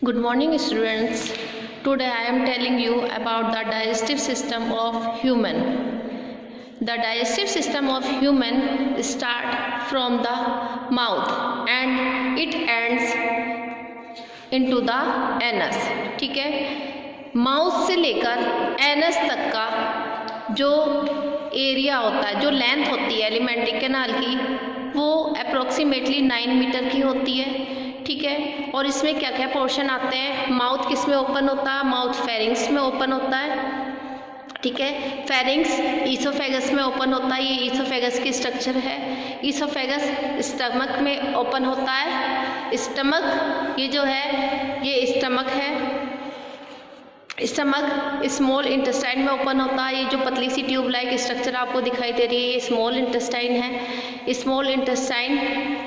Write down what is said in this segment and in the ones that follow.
Good morning students. Today I am telling you about the digestive system of human. The digestive system of human start from the mouth and it ends into the anus. ठीक है, mouth से लेकर anus तक का जो area होता है, जो लेंथ होती है एलिमेंट्री कैनाल की, वो अप्रोक्सीमेटली 9 मीटर की होती है। ठीक है, और इसमें क्या क्या पोर्शन आते हैं। माउथ किस में ओपन होता है, माउथ फेरिंग्स में ओपन होता है। ठीक है, फेरिंग्स ईसोफेगस में ओपन होता है, ये ईसोफेगस की स्ट्रक्चर है। ईसोफेगस स्टमक में ओपन होता है। स्टमक ये जो है ये स्टमक है। स्टमक स्मॉल इंटेस्टाइन में ओपन होता है। ये जो पतली सी ट्यूब लाइक स्ट्रक्चर आपको दिखाई दे रही है ये स्मॉल इंटेस्टाइन है। स्मॉल इंटेस्टाइन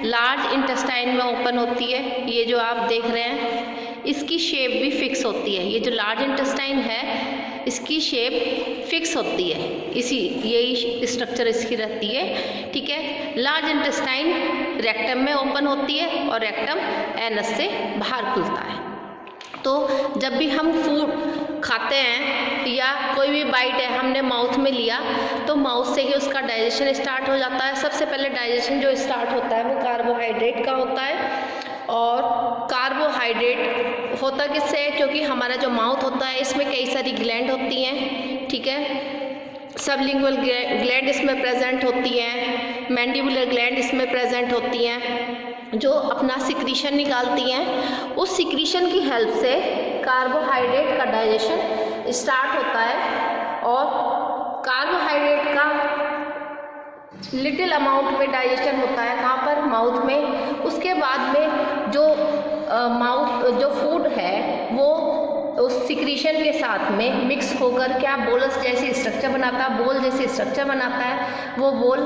लार्ज इंटेस्टाइन में ओपन होती है। ये जो आप देख रहे हैं इसकी शेप भी फिक्स होती है। ये जो लार्ज इंटेस्टाइन है इसकी शेप फिक्स होती है, इसी यही स्ट्रक्चर इसकी रहती है। ठीक है, लार्ज इंटेस्टाइन रेक्टम में ओपन होती है और रेक्टम एनस से बाहर खुलता है। तो जब भी हम फूड खाते हैं या कोई भी बाइट है हमने माउथ में लिया तो माउथ से ही उसका डाइजेशन स्टार्ट हो जाता है। सबसे पहले डाइजेशन जो स्टार्ट होता है वो कार्बोहाइड्रेट का होता है। और कार्बोहाइड्रेट होता किससे है, क्योंकि हमारा जो माउथ होता है इसमें कई सारी ग्लैंड होती हैं। ठीक है, सबलिंगुअल ग्लैंड इसमें प्रेजेंट होती हैं, मैंडिबुलर ग्लैंड इसमें प्रेजेंट होती हैं, जो अपना सिक्रीशन निकालती हैं। उस सिक्रीशन की हेल्प से कार्बोहाइड्रेट का डाइजेशन स्टार्ट होता है। और कार्बोहाइड्रेट का लिटिल अमाउंट में डाइजेशन होता है, कहाँ पर, माउथ में। उसके बाद में जो जो फूड है वो उस सिक्रीशन के साथ में मिक्स होकर क्या बोलस जैसी स्ट्रक्चर बनाता है, बोल जैसी स्ट्रक्चर बनाता है। वो बोल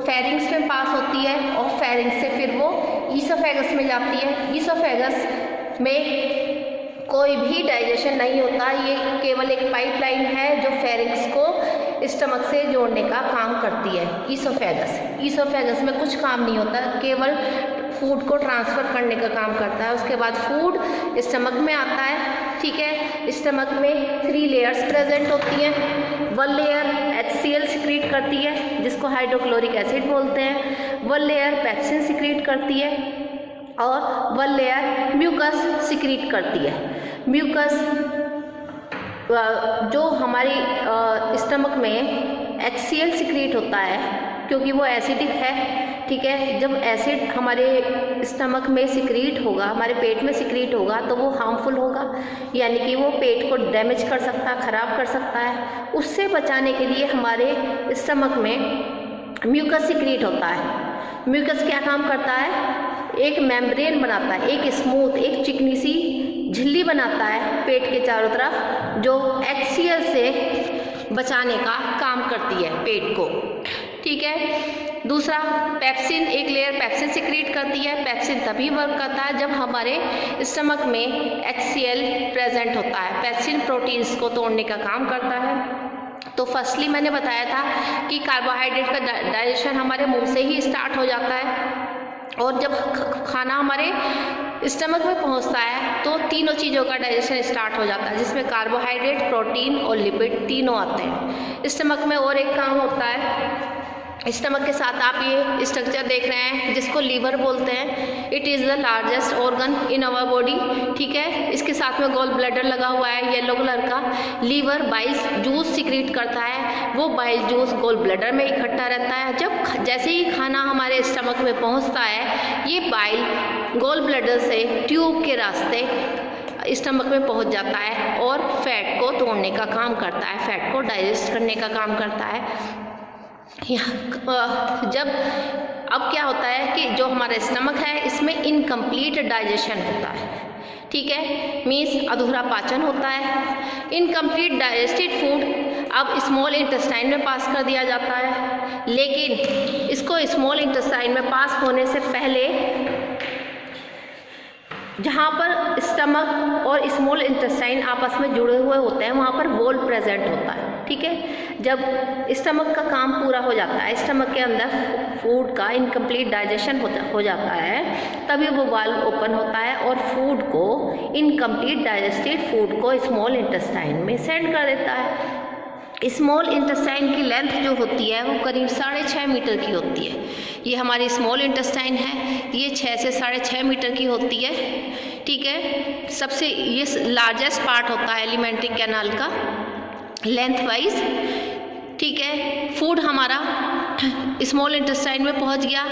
फेरिंग्स में पास होती है और फेरिंग्स से फिर वो ईसोफेगस में जाती है। ईसोफेगस में कोई भी डाइजेशन नहीं होता, ये केवल एक पाइपलाइन है जो फेरिंग्स को स्टमक से जोड़ने का काम करती है। ईसोफेगस में कुछ काम नहीं होता, केवल फूड को ट्रांसफ़र करने का काम करता है। उसके बाद फूड स्टमक में आता है। ठीक है, स्टमक में 3 लेयर्स प्रेजेंट होती हैं। 1 लेयर HCl सिक्रीट करती है जिसको हाइड्रोक्लोरिक एसिड बोलते हैं। 1 लेयर पेप्सिन सिक्रीट करती है और 1 लेयर म्यूकस सिक्रीट करती है। म्यूकस जो हमारी स्टमक में HCl सिक्रीट होता है क्योंकि वो एसिडिक है। ठीक है, जब एसिड हमारे स्टमक में सिक्रीट होगा, हमारे पेट में सिक्रीट होगा तो वो हार्मफुल होगा, यानी कि वो पेट को डैमेज कर सकता है, ख़राब कर सकता है। उससे बचाने के लिए हमारे स्टमक में म्यूकस सिक्रीट होता है। म्यूकस क्या काम करता है, एक मेम्ब्रेन बनाता है, एक स्मूथ, एक चिकनी सी झिल्ली बनाता है पेट के चारों तरफ, जो HCl से बचाने का काम करती है पेट को। ठीक है, दूसरा पेप्सिन, एक लेयर पेप्सिन सिक्रीट करती है। पेप्सिन तभी वर्क करता है जब हमारे स्टमक में HCl प्रेजेंट होता है। पेप्सिन प्रोटीन्स को तोड़ने का काम करता है। तो फर्स्टली मैंने बताया था कि कार्बोहाइड्रेट का डाइजेशन हमारे मुंह से ही स्टार्ट हो जाता है और जब खाना हमारे स्टमक में पहुंचता है तो तीनों चीज़ों का डाइजेशन स्टार्ट हो जाता है, जिसमें कार्बोहाइड्रेट, प्रोटीन और लिपिड तीनों आते हैं। स्टमक में और एक काम होता है, स्टमक के साथ आप ये स्ट्रक्चर देख रहे हैं जिसको लीवर बोलते हैं। It is the largest organ in our body. ठीक है, इसके साथ में गॉल ब्लैडर लगा हुआ है येलो कलर का। लीवर बाइल जूस सिक्रीट करता है, वो बाइल जूस गॉल ब्लैडर में इकट्ठा रहता है। जब जैसे ही खाना हमारे स्टमक में पहुंचता है ये बाइल गॉल ब्लैडर से ट्यूब के रास्ते स्टमक में पहुंच जाता है और फैट को तोड़ने का काम करता है, फैट को डाइजेस्ट करने का काम करता है। जब अब क्या होता है कि जो हमारा स्टमक है इसमें इनकम्प्लीट डाइजेशन होता है। ठीक है, मीन्स अधूरा पाचन होता है। इनकम्प्लीट डाइजेस्टेड फूड अब स्मॉल इंटेस्टाइन में पास कर दिया जाता है, लेकिन इसको स्मॉल इंटेस्टाइन में पास होने से पहले जहाँ पर स्टमक और स्मॉल इंटेस्टाइन आपस में जुड़े हुए होते हैं वहाँ पर वॉल प्रेजेंट होता है। ठीक है। जब स्टमक का काम पूरा हो जाता है, स्टमक के अंदर फूड का इनकम्प्लीट डाइजेशन हो जाता है, तभी वो वाल्व ओपन होता है और फूड को, इनकम्प्लीट डाइजेस्टेड फूड को स्मॉल इंटेस्टाइन में सेंड कर देता है। स्मॉल इंटेस्टाइन की लेंथ जो होती है वो करीब 6.5 मीटर की होती है। ये हमारी स्मॉल इंटेस्टाइन है, ये 6 से 6.5 मीटर की होती है, ठीक है। सबसे ये लार्जेस्ट पार्ट होता है एलिमेंट्री कैनाल का लेंथ वाइज, ठीक है। फूड हमारा स्मॉल इंटेस्टाइन में पहुंच गया।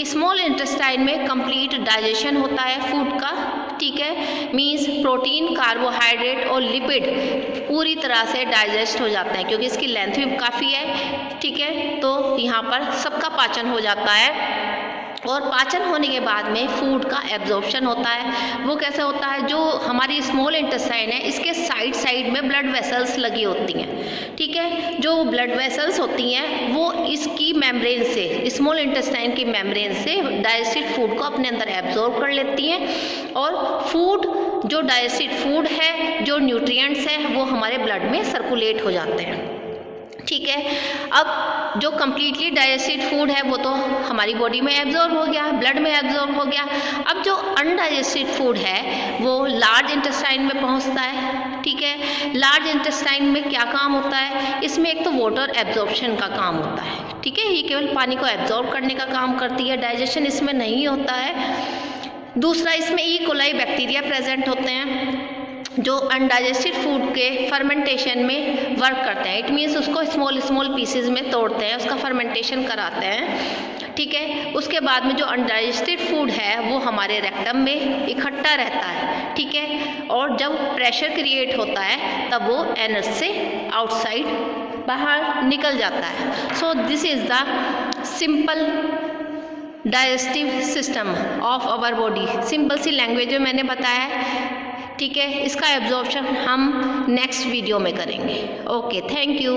स्मॉल इंटेस्टाइन में कंप्लीट डाइजेशन होता है फूड का, ठीक है। मीन्स प्रोटीन, कार्बोहाइड्रेट और लिपिड पूरी तरह से डाइजेस्ट हो जाते हैं, क्योंकि इसकी लेंथ भी काफ़ी है, ठीक है। तो यहाँ पर सबका पाचन हो जाता है और पाचन होने के बाद में फूड का एब्जॉर्प्शन होता है। वो कैसे होता है, जो हमारी स्मॉल इंटेस्टाइन है इसके साइड में ब्लड वेसल्स लगी होती हैं, ठीक है। जो ब्लड वेसल्स होती हैं वो इसकी मेम्ब्रेन से, स्मॉल इंटेस्टाइन की मेम्ब्रेन से डाइजेस्टेड फूड को अपने अंदर एब्जॉर्ब कर लेती हैं और फूड, जो डाइजेस्टेड फूड है, जो न्यूट्रिएंट्स हैं, वो हमारे ब्लड में सर्कुलेट हो जाते हैं, ठीक है। अब जो कम्प्लीटली डाइजेस्टेड फूड है वो तो हमारी बॉडी में एब्जॉर्ब हो गया, ब्लड में एब्जॉर्ब हो गया। अब जो अनडाइजेस्टेड फूड है वो लार्ज इंटेस्टाइन में पहुंचता है, ठीक है। लार्ज इंटेस्टाइन में क्या काम होता है, इसमें एक तो वाटर एब्जॉर्प्शन का काम होता है, ठीक है। ये केवल पानी को एब्जॉर्ब करने का काम करती है, डाइजेशन इसमें नहीं होता है। दूसरा, इसमें ई कोलाई बैक्टीरिया प्रेजेंट होते हैं जो अनडाइजेस्टेड फूड के फर्मेंटेशन में वर्क करते हैं। इट मीन्स उसको स्मॉल पीसेज में तोड़ते हैं, उसका फर्मेंटेशन कराते हैं, ठीक है। उसके बाद में जो अनडाइजेस्टेड फूड है वो हमारे रेक्टम में इकट्ठा रहता है, ठीक है। और जब प्रेशर क्रिएट होता है तब वो एनस से आउटसाइड बाहर निकल जाता है। So this is the simple digestive system of our body. Simple सी लैंग्वेज में मैंने बताया है, ठीक है। इसका एब्जॉर्प्शन हम नेक्स्ट वीडियो में करेंगे। Okay, thank you.